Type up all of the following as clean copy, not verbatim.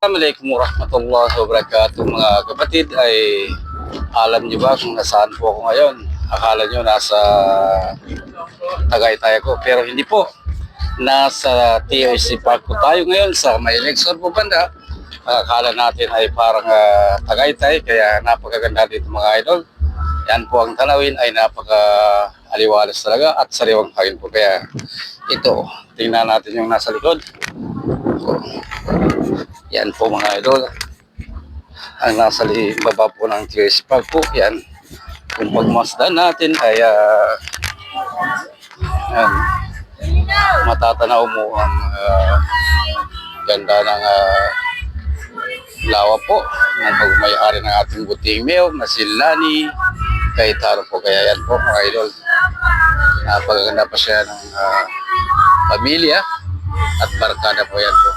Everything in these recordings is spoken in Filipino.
Assalamualaikum warahmatullahi wabarakatuh mga kapatid. Ay alam niyo ba kung nasaan po ako ngayon? Akala niyo nasa Tagaytay ako, pero hindi po. Nasa TRC Park po tayo ngayon sa may Lexor po banda. Akala natin ay parang Tagaytay, kaya napakaganda dito mga idol. Yan po ang tanawin ay napaka-aliwalas talaga at sariwang hangin po. Kaya ito, tingnan natin yung nasa likod. Yan po mga idol. Ang nasa baba po ng TRC Park po. Yan. Kung pagmasdan natin ay yan, matatanaw mo ang ganda ng lawa po ng pagmayari ng ating buting mayo na si Lani Cayetano po. Kaya yan po mga idol, napagaganda pa siya ng pamilya at barkada po yan po.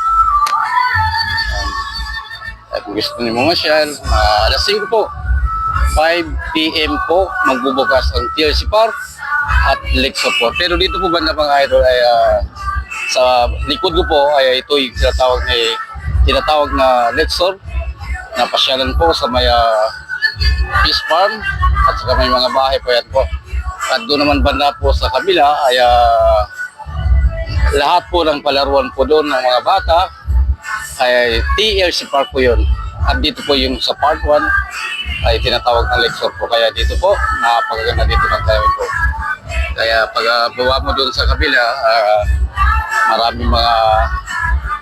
At kung gusto niyo masyal, alas 5 po, 5 PM po magbubukas ang TRC Park at Lexor po. Pero dito po banda mga idol ay sa likod ko po ay ito yung tinatawag na Lexor na pasyalan po sa may fish farm at saka may mga bahay po yan po. At doon naman banda po sa kabila ay lahat po ng palaruan po doon ng mga bata ay TRC Park po yun. At dito po yung sa part 1 ay tinatawag na Lexor po. Kaya dito po, napakaganda dito ng tayo po. Kaya pag bawa mo doon sa kabila, maraming mga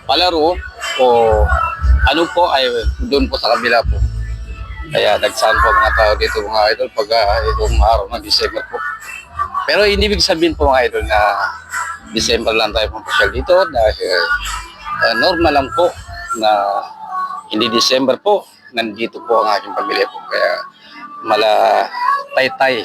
palaro o ano po ay doon po sa kabila po. Kaya nagsan po mga tao dito mga idol pag itong araw ng December po. Pero hindi ibig sabihin po mga idol na December lang tayo pumasyal dito dahil normal lang po na hindi December po, nandito po ang aking pamilya po. Kaya mala taytay